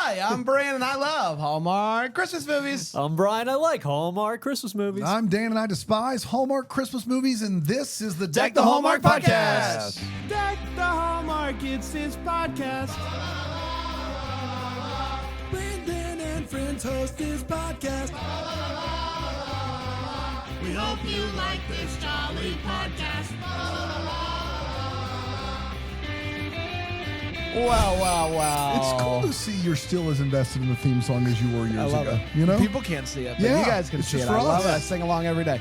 Hi, I'm Brandon. I love Hallmark Christmas movies. I'm Brian. I like Hallmark Christmas movies. I'm Dan, and I despise Hallmark Christmas movies, and this is the Deck the Hallmark podcast. Deck the Hallmark, it's his podcast. Brandon and friends host his podcast. We hope you like this jolly podcast. Wow. It's cool to see you're still as invested in the theme song as you were years I love ago. it. You know? People can't see it, but Yeah, you guys can it's see just it. for I love us. it. I sing along every day.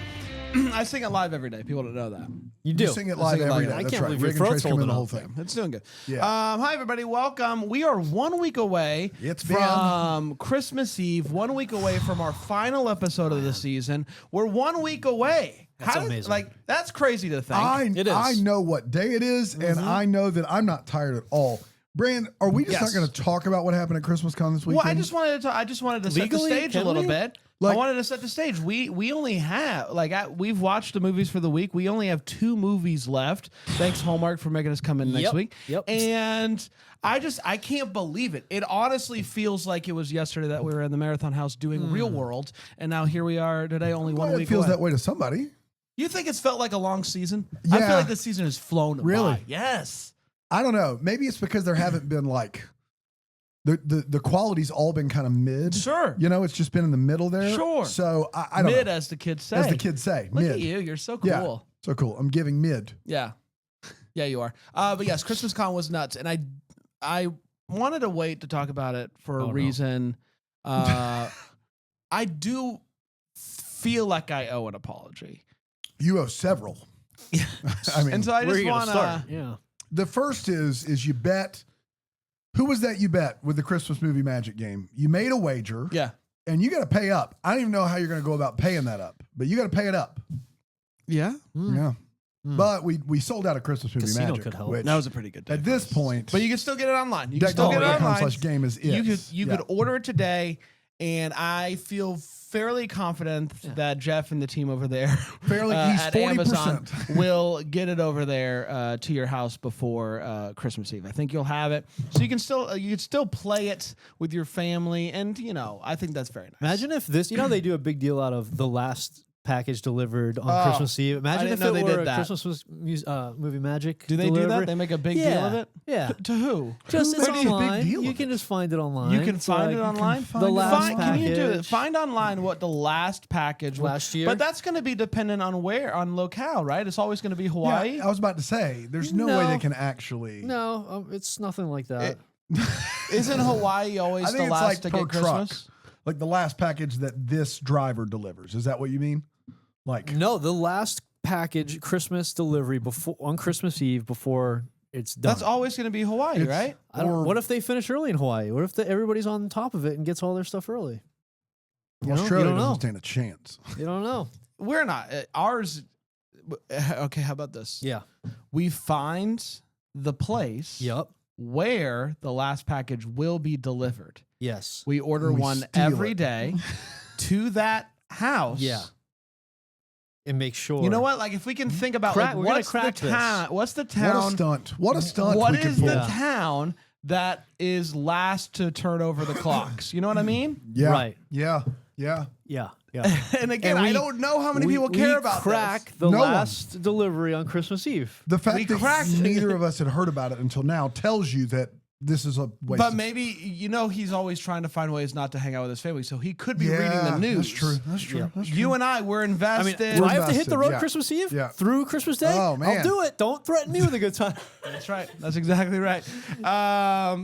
I sing it live every day. People don't know that. You do. You sing it live every day. I That's can't right. believe your Rick and throat's Trace come in holding the whole up. thing. It's doing good. Yeah. Hi, everybody. Welcome. We are 1 week away from Christmas Eve, 1 week away from our final episode of the season. We're 1 week away. That's amazing. That's crazy to think. It is. I know what day it is, and I know that I'm not tired at all. Brand, are we just not going to talk about what happened at Christmas Con this weekend? Well, I just wanted to set the Legally, stage a can little we? bit. I wanted to set the stage. We only have we've watched the movies for the week. We only have 2 movies left. Thanks Hallmark for making us come in next week. Yep. And I can't believe it. It honestly feels like it was yesterday that we were in the Marathon House doing Real World, and now here we are today, only 1 week It feels away. that way to somebody. You think it's felt like a long season? I Yeah. feel like this season has flown Really? by. Yes. I don't know. Maybe it's because there haven't been like the quality's all been kind of mid. Sure. You know, it's just been in the middle there. Sure. So I don't Mid, know. as the kids say. As the kids say. Look mid. at you. You're so cool. Yeah. So cool. I'm giving mid. Yeah. Yeah, you are. But yes, Christmas Con was nuts. And I wanted to wait to talk about it for a reason. I do feel like I owe an apology. You owe several. I mean, And so I Where are just you want gonna start? to. Yeah. the first is you bet. Who was that you bet with the Christmas movie magic game? You made a wager. Yeah. And you got to pay up. I don't even know how you're going to go about paying that up, but you got to pay it up. Yeah. Yeah. But we sold out of Christmas movie Casino magic. could help. Which That was a pretty good day. at this point, But you can still get it online. You can still get it online. deck.com/game is it. You could order it today, and I feel fairly confident that Jeff and the team over there He's at 40%. Amazon will get it over there to your house before Christmas Eve. I think you'll have it, so you can still play it with your family, and I think that's very nice. Imagine if this, they do a big deal out of the last package delivered on Christmas Eve. Imagine didn't if know it they were did a that. Christmas movie magic. Do they do that? delivery. They make a big deal of it? Yeah. To who? Just Who it's makes a big online. deal You of can it? just find it online. You can It's find like- it online. find The it last online. Can you do it? package. Find online what the last package was. Last year? But that's going to be dependent on locale, right? It's always going to be Hawaii. Yeah, I was about to say, there's no way No. they can actually. No, it's nothing like that. Isn't Hawaii always I think the it's last like to per get truck. Christmas? Like the last package that this driver delivers. Is that what you mean? Like, No, the last package Christmas delivery on Christmas Eve before it's done. That's always going to be Hawaii, right? What if they finish early in Hawaii? What if everybody's on top of it and gets all their stuff early? Australia you don't doesn't know. stand a chance. You don't know. We're not. Ours. Okay, how about this? Yeah. We find the place Yep. where the last package will be delivered. Yes. We order We one steal every it. day to that house. Yeah. And make sure. You know what? Like if we can think about Crack- we're gonna what's the crack this. town? What's the What a town? stunt. What a stunt. What we could is the pull. town that is last to turn over the clocks? You know what I mean? Yeah. Right. Yeah. Yeah. Yeah. Yeah. And again, And I we- don't know how many people care about crack this. the No one. last delivery on Christmas Eve. The fact We that cracked it. neither of us had heard about it until now tells you that this is a waste. But of- maybe he's always trying to find ways not to hang out with his family, so he could be reading the Yeah, news. That's true. That's true. Yeah. That's true. You and I, we're I mean, invested. do I have to hit the invested, road yeah. Christmas Eve? Yeah. Through Christmas Day? Oh, man. I'll do it. Don't threaten me with a good time. That's right. That's exactly right.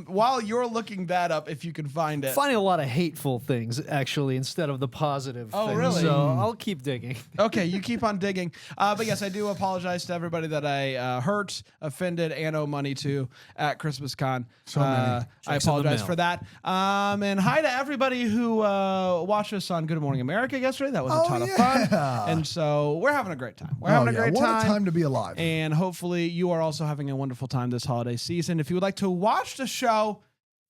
While you're looking that up, if you can find it. Finding a lot of hateful things, actually, instead of the positive Oh, things. really? So I'll keep digging. Okay, you keep on digging. But yes, I do apologize to everybody that I hurt, offended, and owe money to at Christmas Con. So many. I Checks in the apologize mail. for that. And hi to everybody who watched us on Good Morning America yesterday. That was a ton of fun. yeah. And so we're having a great time. We're Oh, having a yeah. great What time. a time to be alive. And hopefully you are also having a wonderful time this holiday season. If you would like to watch the show,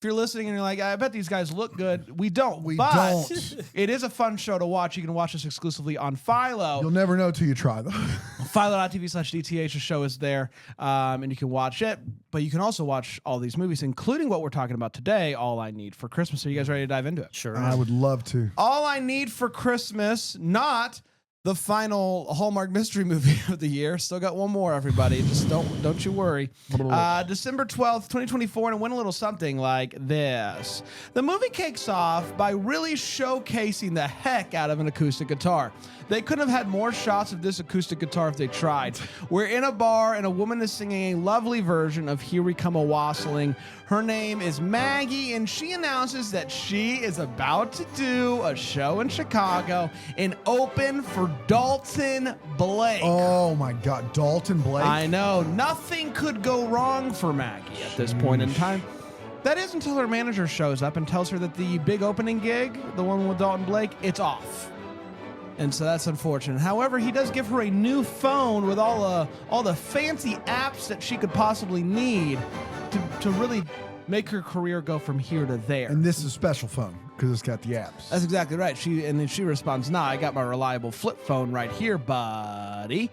If you're listening and you're like, I bet these guys look good, we don't. We but don't. It is a fun show to watch. You can watch us exclusively on Philo. You'll never know till you try, though. Philo.tv/DTH. The show is there, and you can watch it. But you can also watch all these movies, including what we're talking about today, All I Need for Christmas. Are you guys ready to dive into it? Sure. I would love to. All I Need for Christmas, not the final Hallmark mystery movie of the year. Still got one more, everybody. Just don't you worry. December 12th, 2024, and it went a little something like this. The movie kicks off by really showcasing the heck out of an acoustic guitar. They couldn't have had more shots of this acoustic guitar if they tried. We're in a bar, and a woman is singing a lovely version of Here We Come A-Wassailing. Her name is Maggie, and she announces that she is about to do a show in Chicago and open for Dalton Blake. Oh, my God. Dalton Blake? I know. Nothing could go wrong for Maggie at this point in time. That is until her manager shows up and tells her that the big opening gig, the one with Dalton Blake, it's off. And so that's unfortunate. However, he does give her a new phone with all the fancy apps that she could possibly need to really make her career go from here to there. And this is a special phone because it's got the apps. That's exactly right. Then she responds, "Nah, I got my reliable flip phone right here, buddy."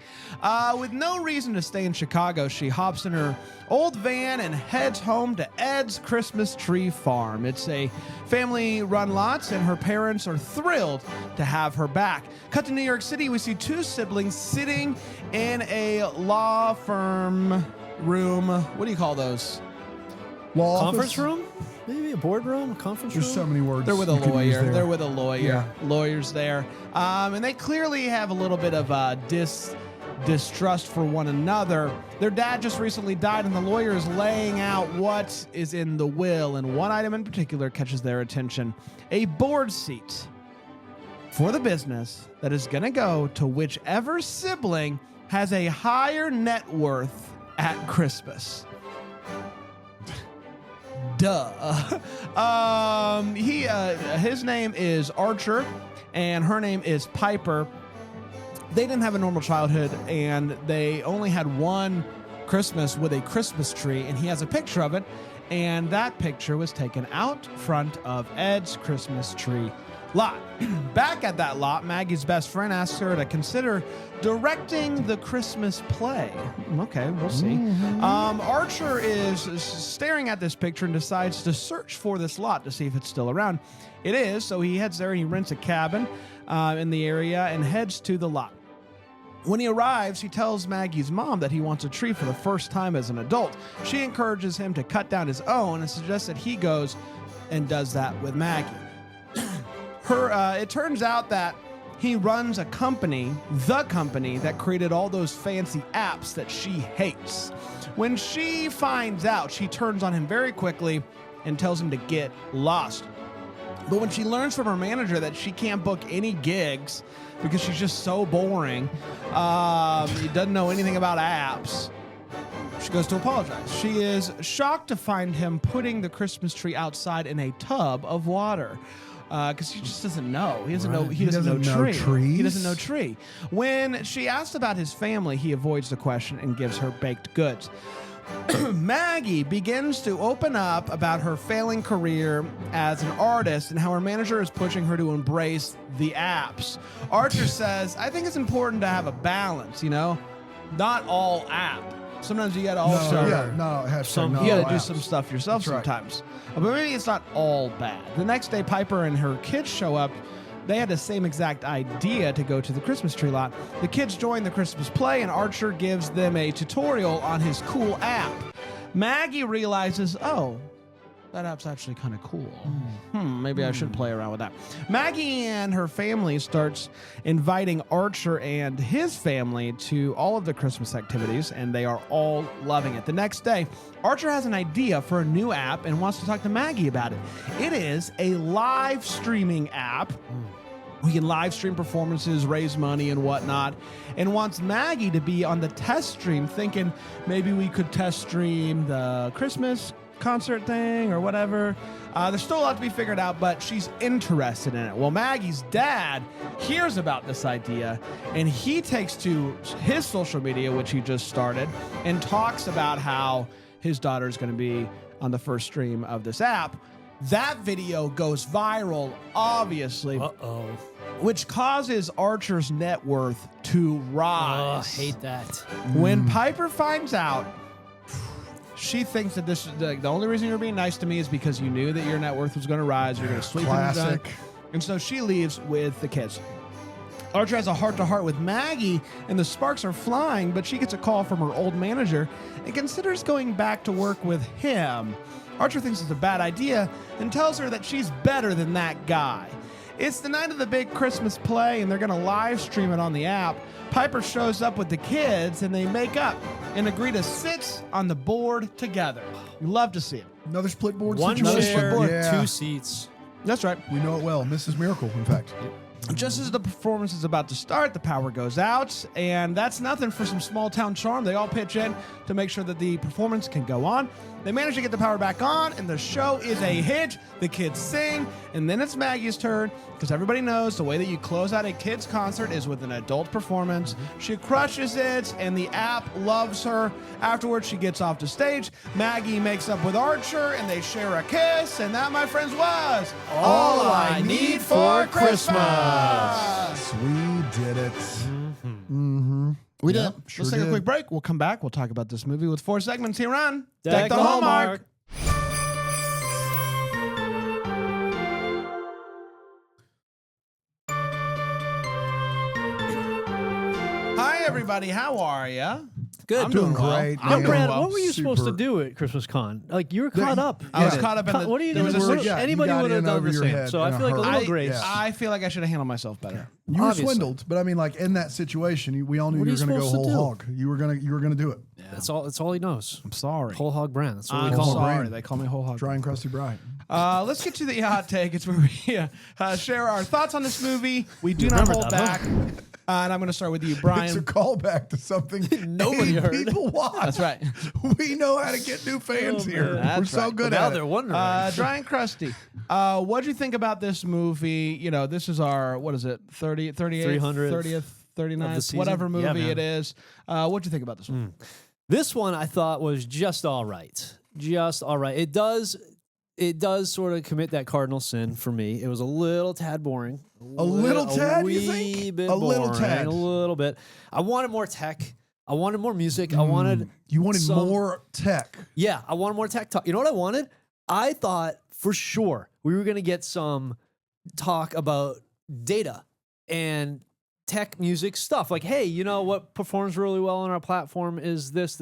With no reason to stay in Chicago, she hops in her old van and heads home to Ed's Christmas Tree Farm. It's a family-run lot, and her parents are thrilled to have her back. Cut to New York City, we see two siblings sitting in a law firm room. What do you call those? Law Conference office? room? Maybe a boardroom? Conference room? There's so many words. They're with a you could use lawyer. there. They're with a lawyer. Yeah. Lawyers there. And they clearly have a little bit of distrust for one another. Their dad just recently died, and the lawyer is laying out what is in the will, and one item in particular catches their attention. A board seat for the business that is going to go to whichever sibling has a higher net worth at Christmas. Duh. His name is Archer, and her name is Piper. They didn't have a normal childhood, and they only had one Christmas with a Christmas tree, and he has a picture of it, and that picture was taken out front of Ed's Christmas tree lot. Back at that lot, Maggie's best friend asks her to consider directing the Christmas play. Okay, we'll see. Archer is staring at this picture and decides to search for this lot to see if it's still around. It is, so he heads there and he rents a cabin in the area and heads to the lot. When he arrives, he tells Maggie's mom that he wants a tree for the first time as an adult. She encourages him to cut down his own and suggests that he goes and does that with Maggie. It turns out that he runs a company, the company that created all those fancy apps that she hates. When she finds out, she turns on him very quickly and tells him to get lost. But when she learns from her manager that she can't book any gigs because she's just so boring, he doesn't know anything about apps, she goes to apologize. She is shocked to find him putting the Christmas tree outside in a tub of water. Because he just doesn't know. He doesn't know. He doesn't know tree. trees? He doesn't know tree. When she asks about his family, he avoids the question and gives her baked goods. Maggie begins to open up about her failing career as an artist and how her manager is pushing her to embrace the apps. Archer says, "I think it's important to have a balance. Not all app. Sometimes you gotta also you gotta do some stuff yourself That's right. sometimes. But maybe it's not all bad." The next day, Piper and her kids show up. They had the same exact idea to go to the Christmas tree lot. The kids join the Christmas play, and Archer gives them a tutorial on his cool app. Maggie realizes, oh, that app's actually kind of cool. Maybe I should play around with that. Maggie and her family starts inviting Archer and his family to all of the Christmas activities, and they are all loving it. The next day, Archer has an idea for a new app and wants to talk to Maggie about it. It is a live streaming app. We can live stream performances, raise money, and whatnot, and wants Maggie to be on the test stream, thinking maybe we could test stream the Christmas concert thing or whatever. There's still a lot to be figured out, but she's interested in it. Well, Maggie's dad hears about this idea, and he takes to his social media, which he just started, and talks about how his daughter's going to be on the first stream of this app. That video goes viral, obviously, which causes Archer's net worth to rise. Hate that. When Piper finds out, she thinks that this is the only reason you're being nice to me is because you knew that your net worth was going to rise. You're going to sweep in the gun. And so she leaves with the kids. Archer has a heart-to-heart with Maggie, and the sparks are flying, but she gets a call from her old manager and considers going back to work with him. Archer thinks it's a bad idea and tells her that she's better than that guy. It's the night of the big Christmas play, and they're going to live stream it on the app. Piper shows up with the kids, and they make up and agree to sit on the board together. You love to see it. Another split board One situation. chair, Yeah. 2 seats. That's right. We know it well. Mrs. Miracle, in fact. Just as the performance is about to start, the power goes out, and that's nothing for some small town charm. They all pitch in to make sure that the performance can go on. They manage to get the power back on, and the show is a hit. The kids sing, and then it's Maggie's turn, because everybody knows the way that you close out a kids' concert is with an adult performance. She crushes it, and the app loves her. Afterwards, she gets off the stage. Maggie makes up with Archer, and they share a kiss, and that, my friends, was all I need for Christmas. We did it. We did. Yep, Let's sure take a did. quick break. We'll come back. We'll talk about this movie with 4 segments here on Deck the Hallmark. Hi, everybody. How are you? Good. I'm doing well. great, I'm Yo, man. doing Brad, well. what were you supposed to Super. do at Christmas Con? Like, you were caught up. I was Yeah. caught up in the. What are you there going was to a do? situ- Yeah, you Anybody got would have in done over the your same. head So I in a feel like a little hurry. grace. Yeah. I feel like I should have handled myself better. You were Obviously. swindled, but I mean, like in that situation, we all knew What you are were you going to go supposed to whole do? hog. You were gonna do it. That's all he knows. I'm sorry. Whole hog brand. That's what I'm we call him. sorry. brand. They call me whole hog. Dry and crusty bride. Let's get to the hot take. It's where we share our thoughts on this movie. We do not remember hold that, back. And I'm going to start with you, It's a Brian. callback to something Nobody 80 heard. people watch. That's right. We know how to get new fans Oh, here. man. We're That's so right. good Now at they're it. wondering. Dry and crusty. What'd you think about this movie? You know, this is our, what is it, 30th, 38th, 300th 30th, 39th, season? whatever Yeah, movie man. it is. What'd you think about this one? This one I thought was just all right. Just all right. It does sort of commit that cardinal sin for me. It was a little tad boring. A little tad, a you wee think? bit A little boring, tad. a little bit. I wanted more tech. I wanted more music. I wanted You wanted some- more tech. Yeah, I wanted more tech talk. You know what I wanted? I thought for sure we were going to get some talk about data and tech music stuff. Like, hey, you know what performs really well on our platform is this.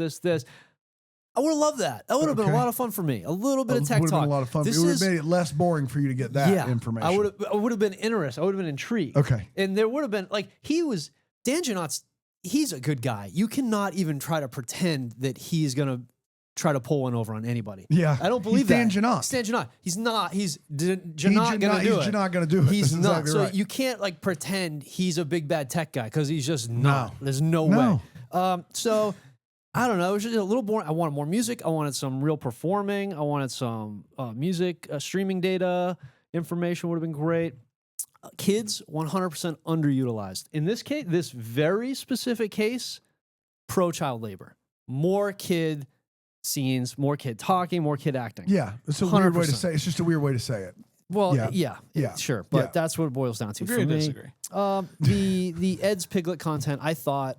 I would have loved that. That would have been a Okay. lot of fun for me. A little bit of tech would have talk. been a lot of fun. This It would is- have made it less boring for you to get that information. I would have been interested. I would have been intrigued. Okay. And there would have been like Dan Janot's, he's a good guy. You cannot even try to pretend that he's gonna try to pull one over on anybody. Yeah. I don't believe He's that. Dan Janot. He's Dan Janot. He's not. He's Janot He's gonna do it. He's not going to do it. He's That's not. exactly So right. you can't like pretend he's a big bad tech guy because he's just not. No. There's no No. way. So I don't know. It was just a little boring. I wanted more music. I wanted some real performing. I wanted some music, streaming data, information would have been great. Kids, 100% underutilized. In this case, this very specific case, pro child labor. More kid scenes, more kid talking, more kid acting. Yeah. It's a weird way to 100%. say it. It's just a weird way to say it. Well, Yeah. Yeah. sure, but Yeah. that's what it boils down to Agree for or me. disagree? The Ed's Piglet content, I thought,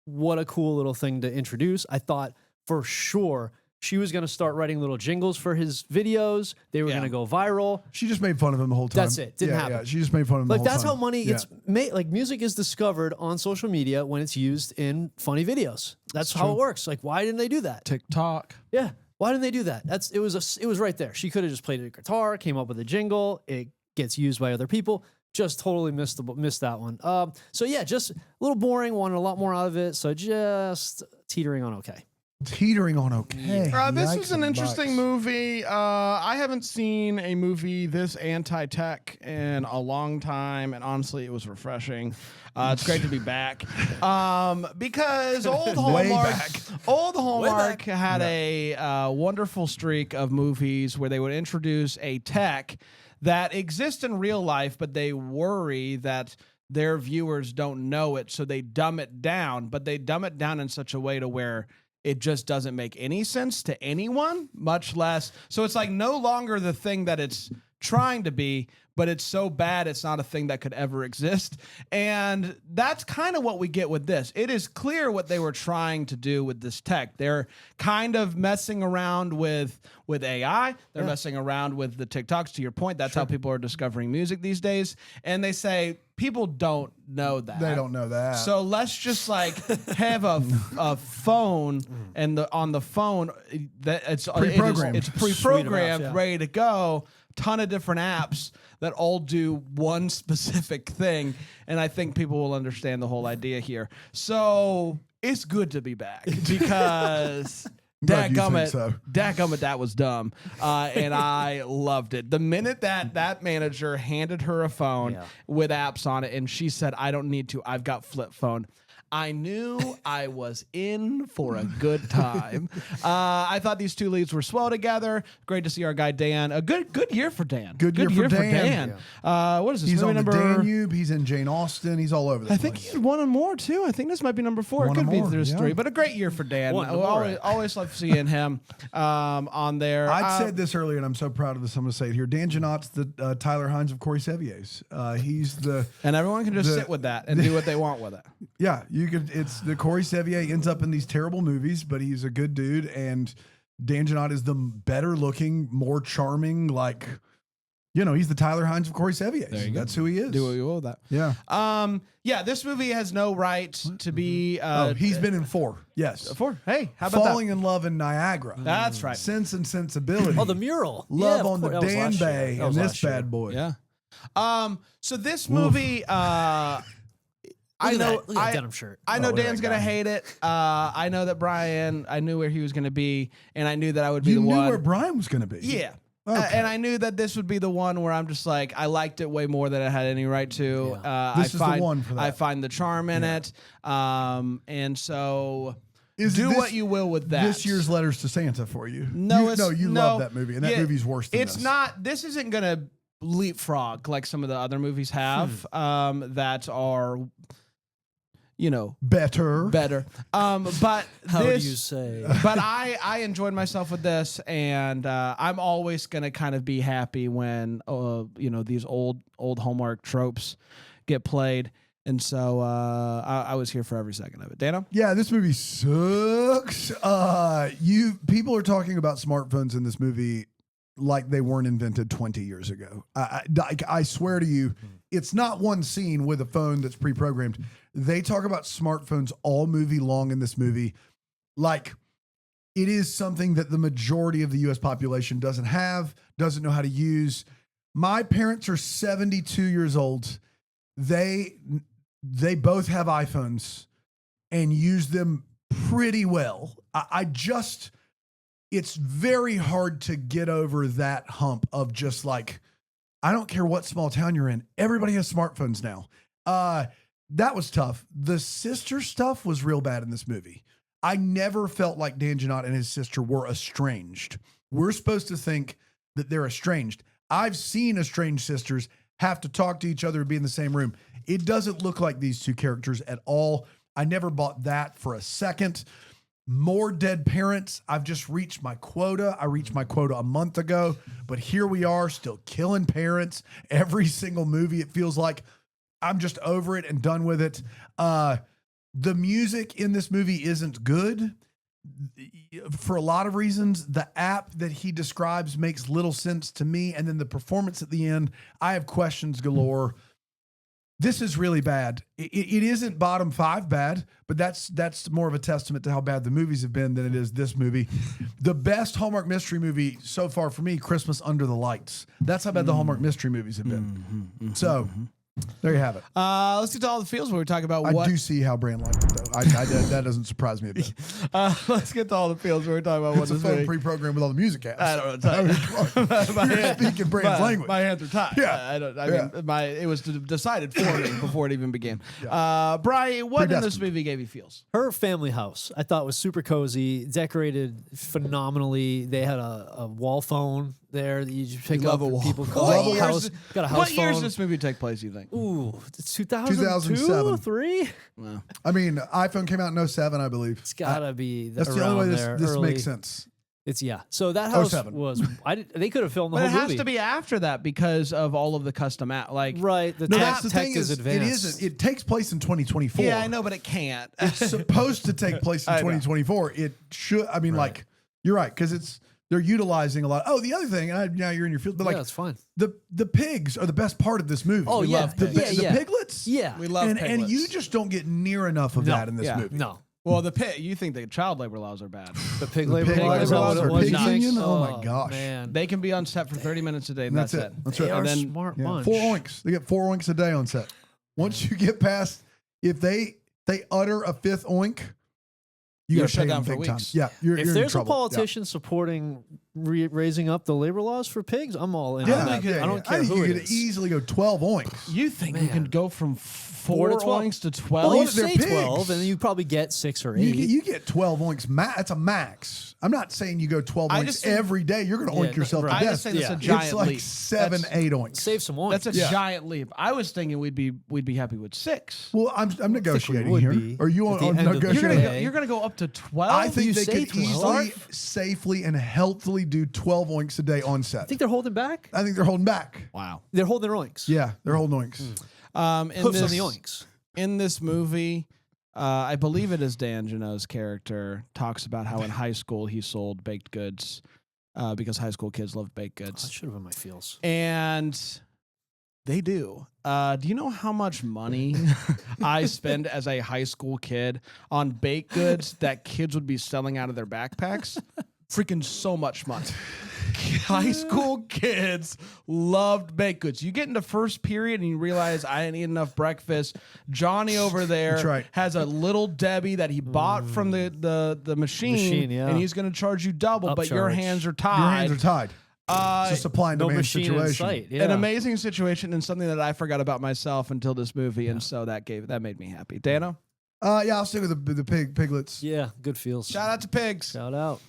what a cool little thing to introduce. I thought for sure she was going to start writing little jingles for his videos. They were Yeah. going to go viral. She just made fun of him the whole time. That's it. Didn't yeah, happen. Yeah. She just made fun of him the Like whole that's time. how money Yeah. gets made. Like music is discovered on social media when it's used in funny videos. That's how it works. Like why didn't they do that? TikTok. Yeah. Why didn't they do that? It was right there. She could have just played a guitar, came up with a jingle. It gets used by other people. Just totally missed that one. So yeah, just a little boring. Wanted a lot more out of it. So just teetering on okay. Teetering on okay. This Yikes was an and interesting bucks. movie. I haven't seen a movie this anti-tech in a long time, and honestly, it was refreshing. It's great to be back because Way back. old Hallmark had a wonderful streak of movies where they would introduce a tech that exists in real life, but they worry that their viewers don't know it, so they dumb it down. But they dumb it down in such a way to where it just doesn't make any sense to anyone, much less. So it's like no longer the thing that it's trying to be, but it's so bad it's not a thing that could ever exist. And that's kind of what we get with this. It is clear what they were trying to do with this tech. They're kind of messing around with AI. They're messing around with the TikToks. To your point, that's how people are discovering music these days. And they say people don't know that. They don't know that. So let's just like have a phone, and on the phone that it's Pre-programmed. It's pre-programmed, Suite of apps, ready to go. Ton of different apps that all do one specific thing, and I think people will understand the whole idea here. So it's good to be back because Glad you think so. dadgummit, that was dumb, and I loved it. The minute that manager handed her a phone with apps on it, and she said, "I don't need to. I've got flip phone." I knew I was in for a good time. I thought these two leads were swell together. Great to see our guy Dan. A good year for Dan. Good year for Dan. What is this? He's movie on the number? Danube. He's in Jane Austen. He's all over the I place. think he had one and more too. I think this might be number 4. One It could or be more, there's yeah. 3, but a great year for Dan. One and Always, more. always love seeing him on there. I'd said this earlier, and I'm so proud of this. I'm going to say it here. Dan Janot's the Tyler Hines of Corey Sevier's. He's the and everyone can just sit with that and do what they want with it. yeah. You could. It's the Corey Sevier ends up in these terrible movies, but he's a good dude. And Dan Janot is the better looking, more charming, like. He's the Tyler Hines of Corey Sevier. There you go. That's who he is. Do what you will with that. Yeah. Yeah, this movie has no right to be. He's been in 4. Yes. 4. Hey, how about Falling in Love in Niagara. That's right. Sense and Sensibility. Oh, the mural. Love Yeah, on the of course. That was Dan last year. Bay That and was this last year. bad boy. Yeah. So this movie, I Look at know, that, look at that denim shirt. I know look at Dan's that gonna guy. hate it. I know that Brian. I knew where he was gonna be, and I knew that I would be You the knew one. where Brian was going to be. Yeah. Okay. And I knew that this would be the one where I'm just like, I liked it way more than I had any right to. This is the one for that. I find the charm in it. And so Is do this- what you will with that. This year's Letters to Santa for you. No, you love that movie, and that Yeah, movie's worse than it's this. not. This isn't gonna leapfrog like some of the other movies have that are, better. better. But How this, do you say? but I enjoyed myself with this, and I'm always gonna kind of be happy when these old Hallmark tropes get played, and so I was here for every second of it. Dano? Yeah, this movie sucks. People are talking about smartphones in this movie like they weren't invented 20 years ago. I swear to you, it's not one scene with a phone that's pre-programmed. They talk about smartphones all movie long in this movie. Like it is something that the majority of the US population doesn't know how to use. My parents are 72 years old. They both have iPhones and use them pretty well. It's very hard to get over that hump of just like, I don't care what small town you're in. Everybody has smartphones now. That was tough. The sister stuff was real bad in this movie. I never felt like Dan Janot and his sister were estranged. We're supposed to think that they're estranged. I've seen estranged sisters have to talk to each other and be in the same room. It doesn't look like these two characters at all. I never bought that for a second. More dead parents. I've just reached my quota. I reached my quota a month ago, but here we are still killing parents. Every single movie, it feels like. I'm just over it and done with it. The music in this movie isn't good for a lot of reasons. The app that he describes makes little sense to me. And then the performance at the end, I have questions galore. This is really bad. It isn't bottom 5 bad, but that's more of a testament to how bad the movies have been than it is this movie. The best Hallmark mystery movie so far for me, Christmas Under the Lights. That's how bad the Hallmark mystery movies have been. So there you have it. Let's get to all the feels where we talk about I what. do see how Brand liked it, though. That doesn't surprise me a bit. Let's get to all the feels where we're talking about what It's a this phone movie. pre-programmed with all the music apps. I don't know. You're speaking Brand's language. My hands are tied. Yeah. It was decided for me before it even began. Brian, what in this movie gave you feels? Her family house, I thought was super cozy, decorated phenomenally. They had a wall phone there that you just pick love up a and people Waffle. call What it years house. did- Got a house What years phone. does this movie take place, you think? Ooh, it's 2002, 2007. 3? Wow. I mean, iPhone came out in 07, I believe. It's gotta be That's the around only way there, this early. makes sense. It's So that house 07. was. They could have filmed the But it whole has movie. to be after that because of all of the custom like right. The No, tech, that's the tech thing is is, advanced. it isn't. It takes place in 2024. Yeah, I know, but it can't. It's supposed to take place in I know. 2024. It should. I mean, like, you're right, because they're utilizing a lot. Oh, the other thing, and now you're in your field, but like, yeah, it's fine. the pigs are the best part of this movie. Oh, We yeah. love the piglets. Yeah. We love and piglets. you just don't get near enough of No. that in this Yeah. movie. No. Well, you think the child labor laws are bad. The pig The labor pig laws, is that what labor it laws was? are You think? union? Oh, my gosh. Man. They can be on set for 30 minutes a day, and That's that's it. it. That's They right. are And then- smart Yeah, bunch. 4 oinks. They get 4 oinks a day on set. Once you get past, if they utter a 5th oink, you You're got to shut pay down them for big time. weeks. Yeah, you're If in there's a trouble. politician supporting raising up the labor laws for pigs, I'm all in. Yeah, on yeah, that. yeah, I don't yeah. care I think who you it could is. easily go 12 oinks. You think you Man. can go from 4 to 12. oinks to 12? Well, you they're say pigs. 12, and then you probably get 6 or 8. You get 12 oinks. That's a max. I'm not saying you go 12 I oinks just think- every day. You're going to Yeah, oink yourself right. to I death. just think that's a Yeah. giant It's like leap. 7, That's- 8 oinks. Save some oinks. That's a Yeah. giant leap. I was thinking we'd be happy with 6. Well, I'm negotiating would here. be Are you at on the end of the negotiating? day. You're gonna go up to 12. I think You they say could 12? easily, safely, and healthily do 12 oinks a day on set. I think they're holding back. I think they're holding back. Wow. They're holding their oinks. Yeah, they're holding oinks. In Hoofs this, on the oinks. in this movie, I believe it is Dan Janot's character talks about how in high school he sold baked goods because high school kids love baked That goods, should have been my feels. and they do. Do you know how much money I spend as a high school kid on baked goods that kids would be selling out of their backpacks? Freaking so much money. High school kids loved baked goods. You get into first period and you realize I didn't eat enough breakfast. Johnny over there That's right. has a little Debbie that he bought from the machine, yeah. and he's going to charge you double, but your Upcharge. hands are Your tied. hands are tied. It's a supply and No demand machine situation. in sight. Yeah. An amazing situation and something that I forgot about myself until this movie, and so that made me happy. Dano, Yeah, I'll stick with the piglets. Yeah, good feels. shout out to pigs. Shout out.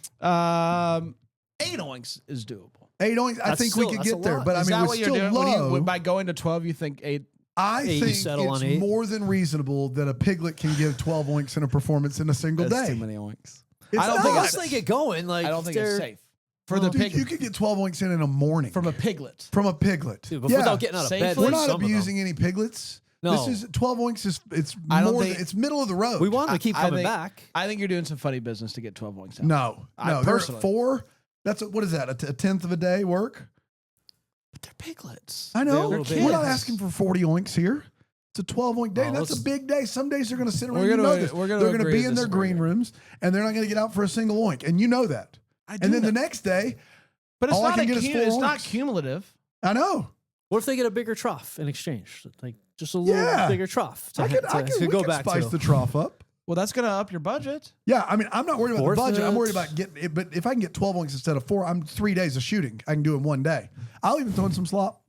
8 oinks is doable. 8 oinks. I That's think still- we could that's a get there, lot. but I Is mean, that we're what you're still doing? low. By going to 12, you think 8? I 8, you think settle on it's 8. more than reasonable that a piglet can give 12 oinks in a performance in a single That's day. too many oinks. It's I don't not. think Once they get going, like I don't think it's they're- safe for the Dude, pig you could get 12 oinks in a morning from a piglet. from a piglet. Dude, without getting out of bed. Safely? We're for not some of them. abusing any piglets. No. This is 12 oinks. It's I don't more. think- It's middle of the road. We want them to keep I coming think- back. I think you're doing some funny business to get 12 oinks out. No, I no. They're at personally- 4. What is that? A tenth of a day work? But they're piglets. I They're know. little We're not kids. asking for 40 oinks here. It's a 12 oink day. Oh, That's a let's- big day. Some days they're going to sit around. We're You gonna- know this. we're gonna They're going to agree be to in their disagree green here. rooms, and they're not going to get out for a single oink, and you know that. I do And then know. the next day, But it's all I not can get is 4 it's not oinks. cumulative. I know. What if they get a bigger trough in exchange? Like just a little Yeah. bigger trough to, I could to we go could back spice to. the trough up. Well, that's going to up your budget. Yeah, I mean, I'm not worried about Worth the budget. I'm it. worried about getting it. But if I can get 12 oinks instead of 4, I'm 3 days of shooting. I can do it in one day. I'll even throw in some slop.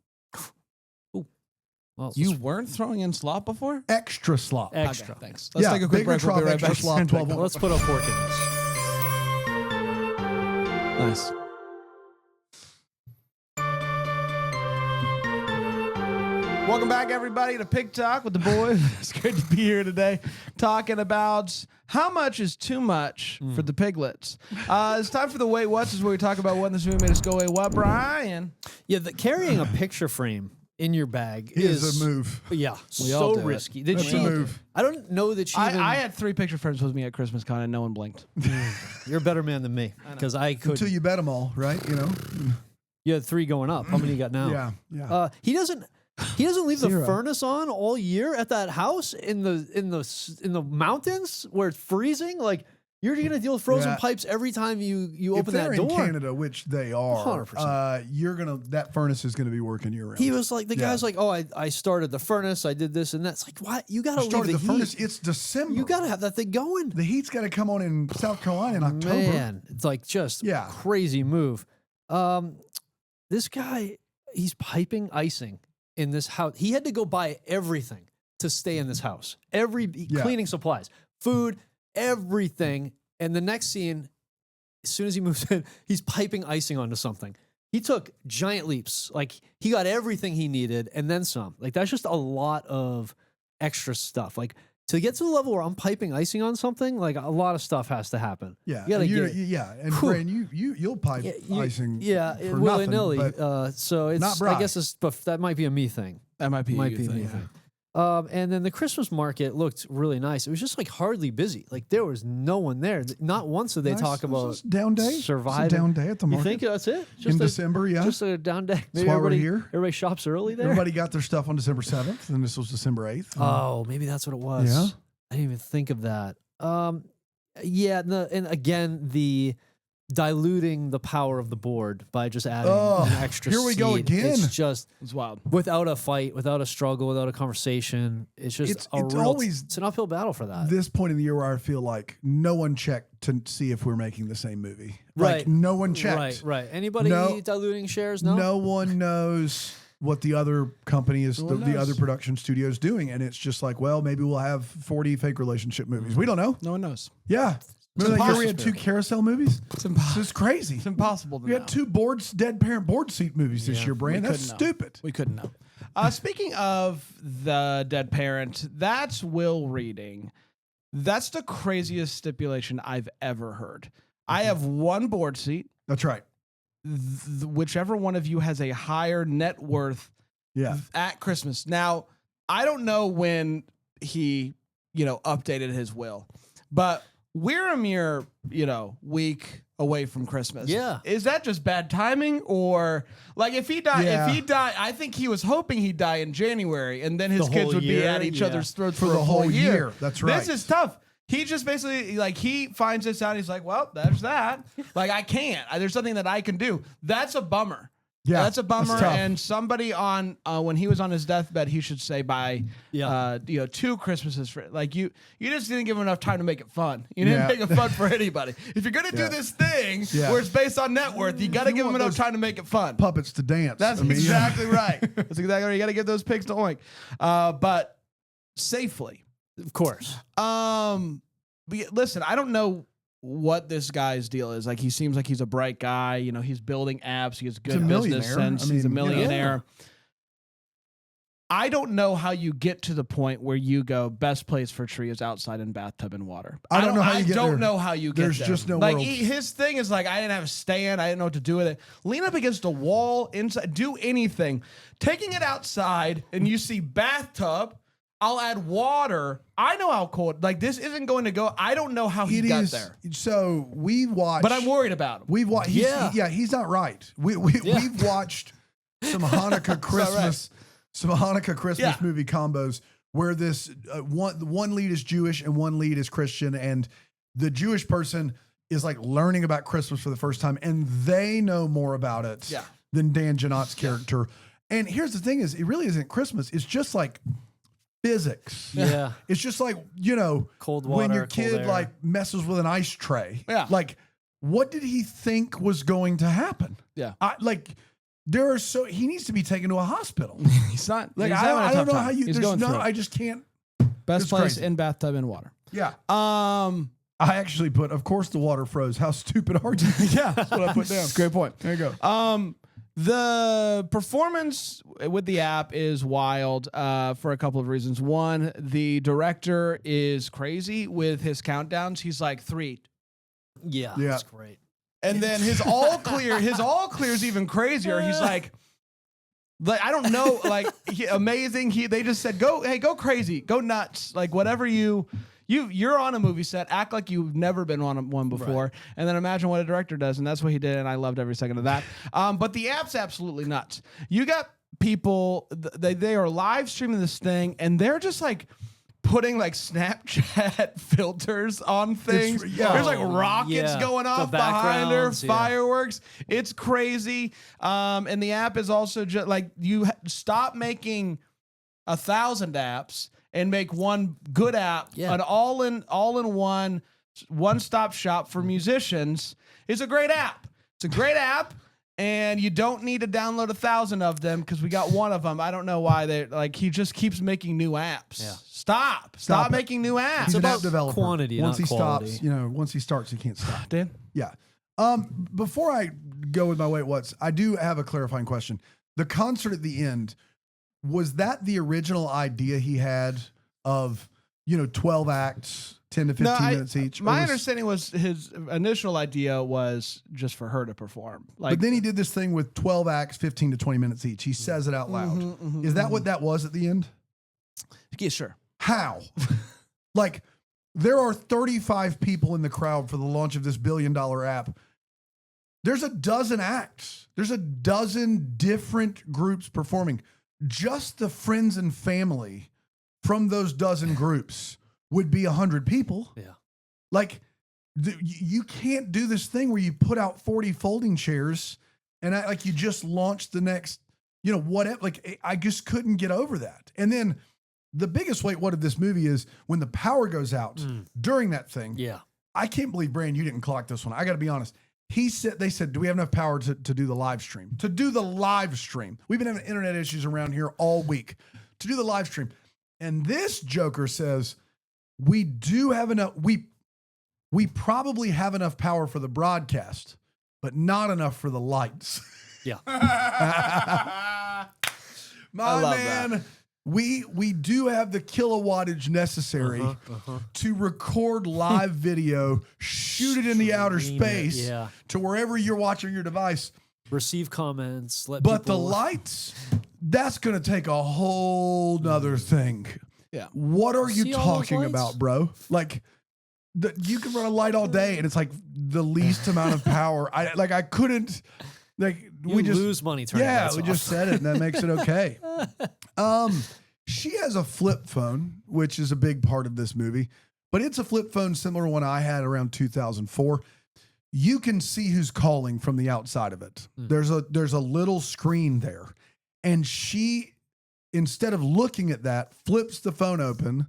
Well, You weren't throwing in slop before? Extra slop. extra. Okay, thanks. Let's Yeah, take a quick bigger break. We'll be trough, right extra back. slop, 12 ounce. Let's put a fork in this. Nice. Welcome back, everybody, to Pig Talk with the boys. It's great to be here today talking about how much is too much for the piglets. It's time for the Wait What's, is where we talk about what in this movie made us go, wait, what, Brian? Yeah, carrying a picture frame in your bag Is a move. Yeah, all so do it. risky. Did That's she? a move. I don't know that she. even, I had 3 picture frames with me at Christmas Con, and no one blinked. You're a better man than me because I could. Until you bet them all, right? You know? You had 3 going up. How many you got now? Yeah, yeah. He doesn't. He doesn't leave the 0. furnace on all year at that house in the mountains where it's freezing. Like you're gonna deal with frozen Yeah. pipes every time you if open they're that door. in Canada, which they are, 100%. you're gonna that furnace is gonna be working year round. He was like, the Yeah. guy's like, oh, I started the furnace, I did this and that's like, what? You gotta leave started the, the furnace. heat. It's December. You gotta have that thing going. The heat's got to come on in South Carolina in October. Man, it's like just Yeah. crazy move. This guy, he's piping icing in this house. He had to go buy everything to stay in this house. Cleaning supplies, food, everything. And the next scene, as soon as he moves in, he's piping icing onto something. he took giant leaps. Like he got everything he needed and then some. Like that's just a lot of extra stuff. Like to get to the level where I'm piping icing on something, like a lot of stuff has to happen. Yeah, You gotta and get- yeah, and Brandon, you'll pipe icing, Yeah, for willy nothing, nilly. but So it's not I Bri. guess it's but that might be a me thing. That might be Might you be thing, me yeah. thing. And then the Christmas market looked really nice. It was just like hardly busy. Like there was no one there. Not once did they Nice. talk It's about just a down day. surviving. It's a down day at the You market. think that's it? in December, yeah. Just a down day. Maybe why we're everybody, here. Everybody shops early there. Everybody got their stuff on December 7th, and this was December 8th. Oh, maybe that's what it was. Yeah. I didn't even think of that. Yeah, and again, the diluting the power of the board by just adding Oh, an extra here we go seed. again. It's just It's wild. without a fight, without a struggle, without a conversation. It's just It's real, always it's an uphill battle for that. this point in the year where I feel like no one checked to see if we're making the same movie. Right. Like no one checked. Right. Anybody No. diluting shares? No one knows what the other company is, No one the knows. other production studio is doing. And it's just like, well, maybe we'll have 40 fake relationship movies. We don't know. No one knows. Yeah. Remember that year we had impossible. 2 carousel movies? It's impossible. It's crazy. It's impossible to We know. had 2 dead parent board seat movies this year, Brand. We That's couldn't know. stupid. We couldn't know. Speaking of the dead parent, that's Will reading. That's the craziest stipulation I've ever heard. I have 1 board seat. That's right. Whichever one of you has a higher net worth Yeah. at Christmas. Now, I don't know when he, updated his will, but we're a mere, week away from Christmas. Yeah. Is that just bad timing, or like if he died, I think he was hoping he'd die in January, and then his The kids whole would be year? at each Yeah. other's throats For for the a whole full year. year. That's right. This is tough. He just basically he finds this out. He's like, well, there's that. Like I can't. There's something that I can do. That's a bummer. Yeah, That's a bummer. that's tough. And somebody on when he was on his deathbed, he should say by 2 Christmases for like you just didn't give him enough time to make it fun. You didn't Yeah. make it fun for anybody. If you're gonna do Yeah. this thing Yeah. where it's based on net worth, you got to You give him want enough those time to make it fun. Puppets to dance. That's I mean, yeah. exactly right. That's exactly right. You got to give those pigs to oink, but safely. Of course. Listen, I don't know what this guy's deal is. Like, he seems like he's a bright guy. He's building apps. He has good a business millionaire. sense. I He's a mean, millionaire. I don't know how you get to the point where you go, best place for tree is outside in bathtub and water. I don't know how you get I don't there. know how you get There's there. just no like world. his thing is like, I didn't have a stand. I didn't know what to do with it. Lean up against a wall, inside, do anything. Taking it outside and you see bathtub, I'll add water. I know how cold. Like, this isn't going to go. I don't know how he got there. So we watched. But I'm worried about him. We've watched. Yeah. He's not right. We've watched some Hanukkah Christmas, Yeah. movie combos where this one lead is Jewish and one lead is Christian, and the Jewish person is like learning about Christmas for the first time, and they know more about it than Dan Janot's character. And here's the thing: is it really isn't Christmas. It's just like physics. Yeah. It's just like, Cold when water, your cold kid air. like messes with an ice tray. Yeah. Like, what did he think was going to happen? Yeah. He needs to be taken to a hospital. He's not. Like, he's I having a don't tough know time. how you, He's there's going no, through it. I just can't. Best it's place crazy. in bathtub and water. Yeah. Um, I actually put, of course the water froze. How stupid are you? yeah, That's what I put down. Great point. There you go. The performance with the app is wild for a couple of reasons. One, the director is crazy with his countdowns. He's like 3. Yeah. Yeah. That's great. And then his all clear is even crazier. He's like I don't know, like amazing. They just said, go crazy, go nuts. Like whatever you're on a movie set, act like you've never been on one before, Right. and then imagine what a director does, and that's what he did, and I loved every second of that. But the app's absolutely nuts. You got people, they are live streaming this thing, and they're just like putting like Snapchat filters on things. There's like rockets going off behind her, backgrounds, fireworks. It's crazy. And the app is also just like stop making 1,000 apps and make one good app, an all-in-one, one-stop shop for musicians. It's a great app. It's a great app, and you don't need to download 1,000 of them because we got one of them. I don't know why they like. He just keeps making new apps. Yeah. Stop it. making new apps. He's an about app developer. quantity, Once not he quality. stops, once he starts, he can't stop. Dan? Yeah. Before I go with my wait what's, I do have a clarifying question. The concert at the end, was that the original idea he had of, 12 acts, 10 to 15 minutes each? My understanding was his initial idea was just for her to perform. But then he did this thing with 12 acts, 15 to 20 minutes each. He says it out loud. Is that what that was at the end? Yeah, sure. How? Like, there are 35 people in the crowd for the launch of this $1 billion app. There's a dozen acts. There's a dozen different groups performing. Just the friends and family from those dozen groups would be 100 people. Yeah. Like, you can't do this thing where you put out 40 folding chairs and act like you just launched the next, whatever. Like, I just couldn't get over that. And then the biggest wait what of this movie is when the power goes out during that thing. Yeah. I can't believe, Brand, you didn't clock this one. I got to be honest. They said, do we have enough power to do the live stream? To do the live stream. We've been having internet issues around here all week. To do the live stream. And this joker says, we do have enough, we probably have enough power for the broadcast, but not enough for the lights. Yeah. My man, we do have the kilowattage necessary to record live video, shoot it in the outer space to wherever you're watching your device. Receive comments. But the lights, that's going to take a whole nother thing. Yeah. What are you See all those talking lights? about, bro? Like, you can run a light all day and it's like the least amount of power. I couldn't. Like, we just lose money turning lights we off. just said it and that makes it okay. She has a flip phone, which is a big part of this movie, but it's a flip phone similar to one I had around 2004. You can see who's calling from the outside of it. There's a little screen there, and she, instead of looking at that, flips the phone open,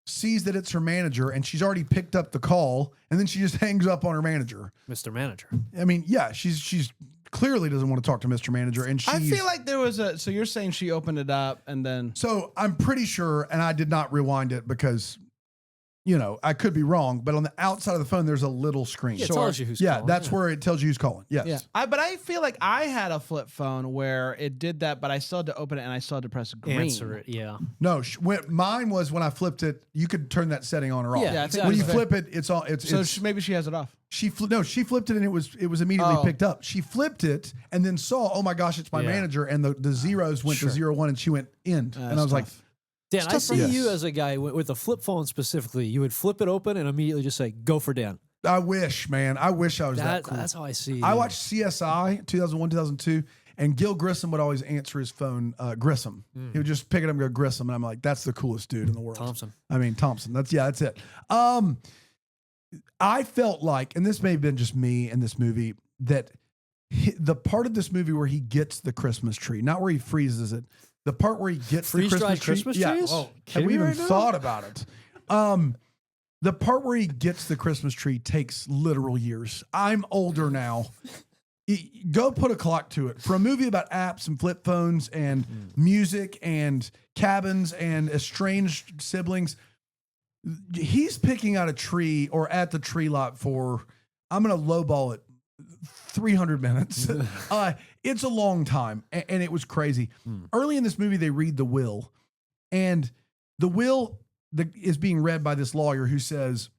sees that it's her manager, and she's already picked up the call, and then she just hangs up on her manager. Mr. Manager. I mean, yeah, she's clearly doesn't want to talk to Mr. Manager, and I feel like there was so you're saying she opened it up and then. So I'm pretty sure, and I did not rewind it because, I could be wrong, but on the outside of the phone, there's a little screen. Yeah, it tells you who's calling. That's where it tells you who's calling. Yes. Yeah. But I feel like I had a flip phone where it did that, but I still had to open it and I still had to press green. Answer it. Yeah. No, mine was when I flipped it, you could turn that setting on or off. Yeah, exactly. When you flip it, it's all. Maybe she has it off. She flipped it and it was immediately picked up. She flipped it and then saw, oh my gosh, it's my manager, and the zeros went to 0-1 and she went end, and I was like, Dan, I see Yes. you as a guy with a flip phone specifically. You would flip it open and immediately just say, "Go for Dan." I wish, man, I wish I was that cool. That's how I see you. I watched CSI 2001, 2002, and Gil Grissom would always answer his phone, Grissom. He would just pick it up and go Grissom, and I'm like, that's the coolest dude in the world. Thompson. That's it. I felt like, and this may have been just me in this movie, that the part of this movie where he gets the Christmas tree, not where he freezes it, the part where he gets the Freeze-dried Christmas tree. Christmas trees? Have Kidding we me even right now? thought about it? The part where he gets the Christmas tree takes literal years. I'm older now. Go put a clock to it. For a movie about apps and flip phones and music and cabins and estranged siblings, he's picking out a tree or at the tree lot for, I'm going to lowball it, 300 minutes. It's a long time, and it was crazy. Early in this movie, they read the will, and the will is being read by this lawyer who says,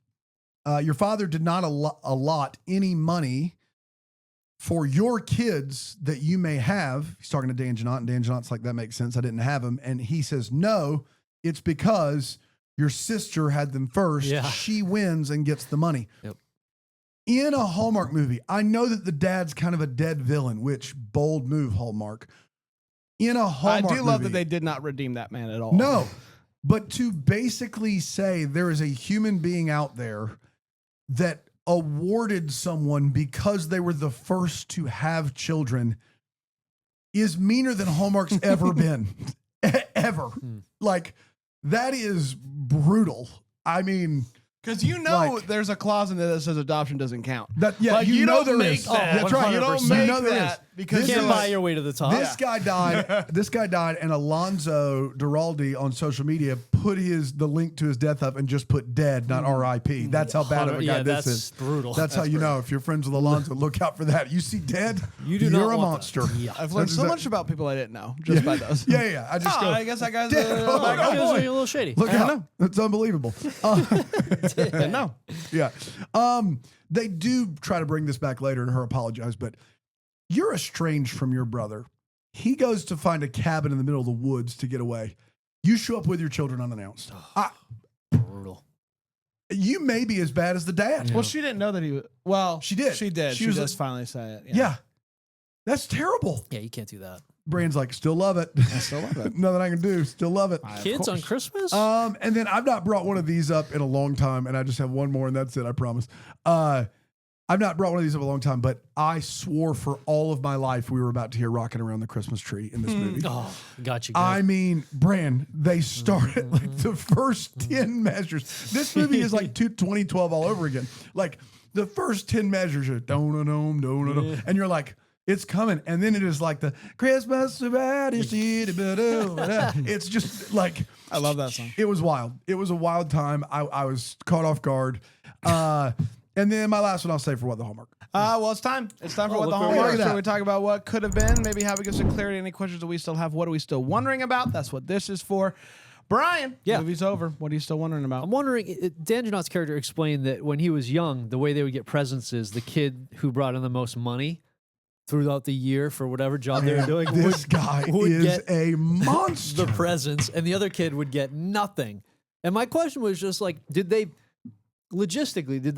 your father did not allot any money for your kids that you may have. He's talking to Dan Janot, and Dan Janot's like, that makes sense. I didn't have them. And he says, no, it's because your sister had them first. Yeah. She wins and gets the money. Yep. In a Hallmark movie, I know that the dad's kind of a dead villain, which bold move, Hallmark. In a Hallmark I do love movie, that they did not redeem that man at all. no, but to basically say there is a human being out there that awarded someone because they were the first to have children is meaner than Hallmark's ever been. Ever. Like, that is brutal. I mean, because there's a clause in there that says adoption doesn't count. that, yeah, Like, you know don't there make is. that. That's right. You don't 100%. make You know there is. that. because You can't buy your way to the top. This guy died. This guy died, and Alonzo Duralde on social media put the link to his death up and just put dead, not R.I.P. That's how bad of a guy this is. Brutal. That's how you know if you're friends with Alonzo. Look out for that. You see dead, You you're a want monster. that. Yeah. I've learned so much about people I didn't know just by those. Yeah. I just go. I guess that guy's Dead. a Like, That oh, guy's boy. a little shady. Look I out. know. That's unbelievable. no. Yeah. They do try to bring this back later, and her apologize, but you're estranged from your brother. He goes to find a cabin in the middle of the woods to get away. You show up with your children unannounced. Brutal. You may be as bad as the dad. Well, she didn't know that he was. Well, She did. She did. She She was just finally say it. Yeah. That's terrible. Yeah, you can't do that. Brand's like, still love it. I still love it. Nothing I can do. Still love it. Kids on Christmas? And then I've not brought one of these up in a long time, and I just have one more, and that's it. I promise. I've not brought one of these up in a long time, but I swore for all of my life we were about to hear "Rocking Around the Christmas Tree" in this movie. Oh, got you. Good. I mean, Brand, they started like the first 10 measures. This movie is like 2012 all over again. Like the first 10 measures are don-a-dom, and you're like, it's coming. And then it is like the Christmas. It's just like, I love that song. it was wild. It was a wild time. I was caught off guard. And then my last one I'll say for what the Hallmark. Well, it's time. It's time for what the look where we Hallmark are. is. Look at So we talk about what could have been, maybe how we get some clarity, any questions that we still have, what are we still wondering about? That's what this is for. Brian, Yeah. movie's over. What are you still wondering about? I'm wondering, Dan Janot's character explained that when he was young, the way they would get presents is the kid who brought in the most money throughout the year for whatever job they were doing This guy would is get a monster. the presents, and the other kid would get nothing. And my question was just like, did the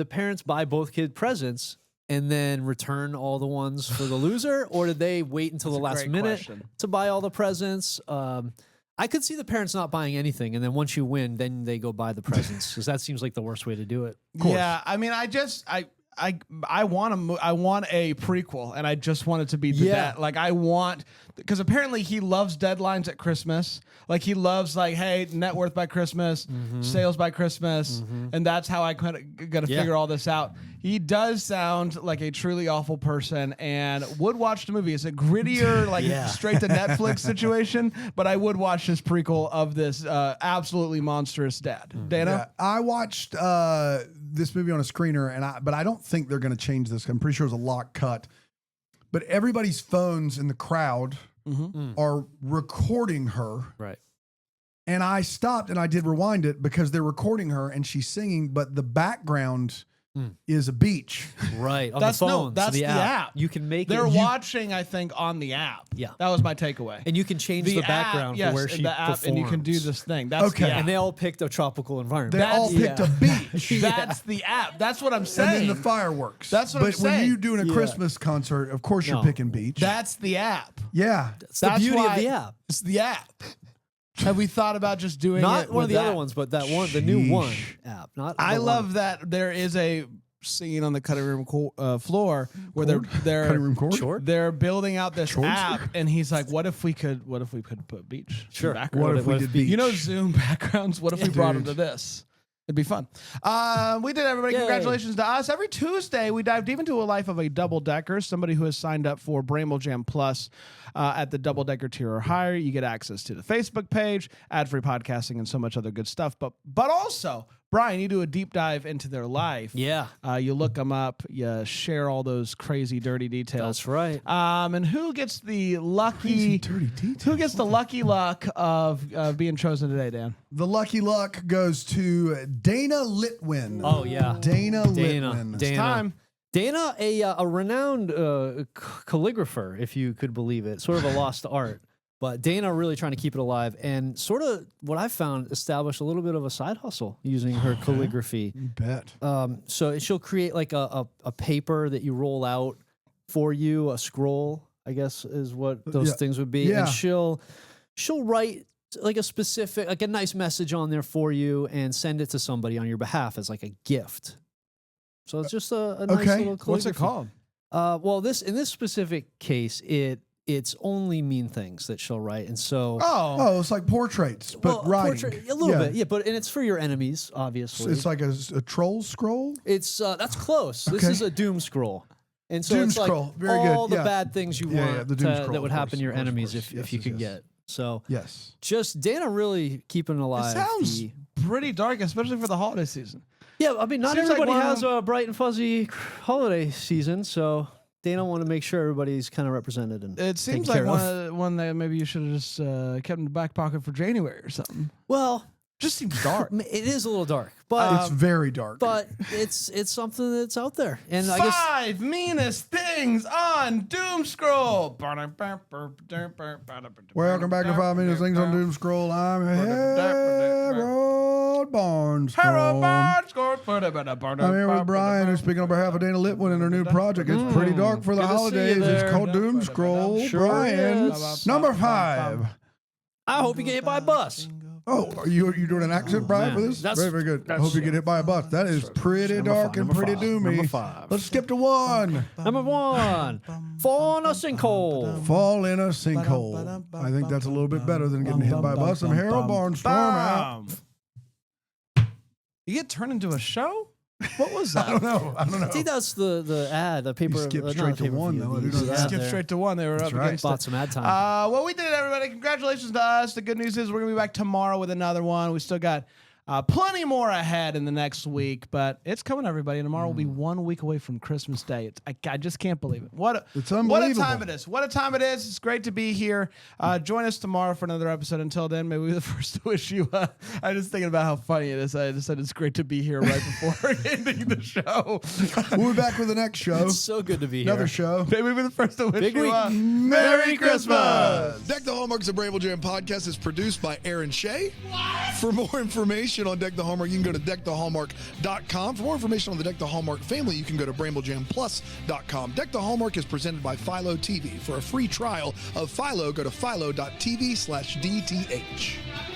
parents buy both kid presents and then return all the ones for the loser, or did they wait until the last great minute question. to buy all the presents? I could see the parents not buying anything, and then once you win, then they go buy the presents, because that seems like the worst way to do it. Yeah, I mean, I want a prequel, and I just want it to be the dad. Like I want, because apparently he loves deadlines at Christmas. Like he loves hey, net worth by Christmas, sales by Christmas, and that's how I kind of got to figure all this out. He does sound like a truly awful person, and would watch the movie. It's a grittier, straight to Netflix situation, but I would watch this prequel of this absolutely monstrous dad. Dana? Yeah, I watched this movie on a screener, but I don't think they're going to change this. I'm pretty sure it was a lock cut. But everybody's phones in the crowd are recording her. Right. And I stopped and I did rewind it because they're recording her and she's singing, but the background is a beach. Right. On That's the phone. that's the app. You can make They're it. watching, I think, on the app. Yeah. That was my takeaway. And you can change the background app, for where she the app, performs. and you can do this thing. That's Okay. the app. And they all picked a tropical environment. They all picked a beach. That's the app. That's what I'm saying. And then the fireworks. That's what I'm But when saying. you're doing a Christmas concert, of course you're No. picking beach. That's the app. yeah. It's the That's beauty why of the app. It's the app. Have we thought about just doing Not it one of with the that? other ones, but that one, the new one Sheesh. app. Not. I the love one. that there is a scene on the cutting room floor where they're Cutting room court? Short? they're building out this Shorts? app, and he's like, "What if we could put beach? Sure. in the background? What if we did beach? You know Zoom backgrounds? What if we brought them Dude. to this? It'd be fun. We did, everybody. Yay. Congratulations to us. Every Tuesday, we dive deep into a life of a double-decker, somebody who has signed up for Bramble Jam Plus at the double-decker tier or higher. You get access to the Facebook page, ad-free podcasting, and so much other good stuff. But also, Brian, you do a deep dive into their life. Yeah. You look them up. You share all those crazy, dirty details. That's right. And who gets the lucky? Dirty details. Who gets the lucky luck of being chosen today, Dan? The lucky luck goes to Dana Litwin. Oh yeah. Dana Litwin. Dana. Time. Dana, a renowned calligrapher, if you could believe it, sort of a lost art. But Dana really trying to keep it alive, and sort of what I found established a little bit of a side hustle using her calligraphy. You bet. So she'll create like a paper that you roll out for you, a scroll, I guess is what those Yeah. things would be, Yeah. and she'll write like a specific, like a nice message on there for you, and send it to somebody on your behalf as like a gift. So it's just a nice Okay. little calligraphy. What's it called? Well, in this specific case, it's only mean things that she'll write, and so Oh, it's like portraits, but writing. a little bit, yeah. But and it's for your enemies, obviously. It's like a troll scroll. It's that's close. This Okay. is a doom scroll. And so Doom it's like scroll. Very good. all the Yeah. bad things you Yeah, want the doom scroll, that would of happen to your course, of enemies course. if Yes, you yes, can yes. get. So Yes. just Dana really keeping It alive. sounds pretty dark, especially for the holiday season. Yeah, I mean, not Seems like everybody one- has a bright and fuzzy holiday season, so Dana want to make sure everybody's kind of represented. And It seems taken like care of. one that maybe you should have just kept in the back pocket for January or something. Well, Just seems dark. it is a little dark, but It's very dark. it's something that's out there, and I guess 5 meanest things on Doom Scroll. Welcome back to 5 Minutes Things on Doom Scroll. I'm Harold Barnes. Harold Barnscore. I'm here with Brian, who's speaking on behalf of Dana Litwin and her new project. It's pretty dark for the Good to see you holidays. there. It's called Doom Scroll. Sure Brian, is. number 5. I hope you get hit by a bus. Oh, are you doing an accent, Brian, for this? That's- Very, very good. I that's- hope you get hit by a bus. That is pretty dark and pretty doomy. Number 5. Let's skip to 1. Number 1, fall in a sinkhole. Fall in a sinkhole. I think that's a little bit better than getting hit by a bus. I'm Harold Barnstorm out. You get turned into a show? What was that? I don't know. I think that's the ad, the paper. skipped not straight the to one, pay-per-view, though. I do know the that. ad Skip there. straight to 1. They were up right. against Bought it. some ad time. Well, we did it, everybody. Congratulations to us. The good news is we're going to be back tomorrow with another one. We still got plenty more ahead in the next week, but it's coming, everybody. Tomorrow will be 1 week away from Christmas Day. I just can't believe it. It's what a unbelievable. time it is. What a time it is. It's great to be here. Join us tomorrow for another episode. Until then, maybe we're the first to wish you. I'm just thinking about how funny it is. I just said it's great to be here right before ending the show. We'll be back with the next show. It's so good to be here. Another show. Maybe we're the first to wish Big you week. Merry Christmas. Deck the Hallmark's a Bramble Jam podcast is produced by Aaron Shea. For more information on Deck the Hallmark, you can go to deckthehallmark.com. For more information on the Deck the Hallmark family, you can go to bramblejamplus.com. Deck the Hallmark is presented by Philo TV. For a free trial of Philo, go to philo.tv/DTH.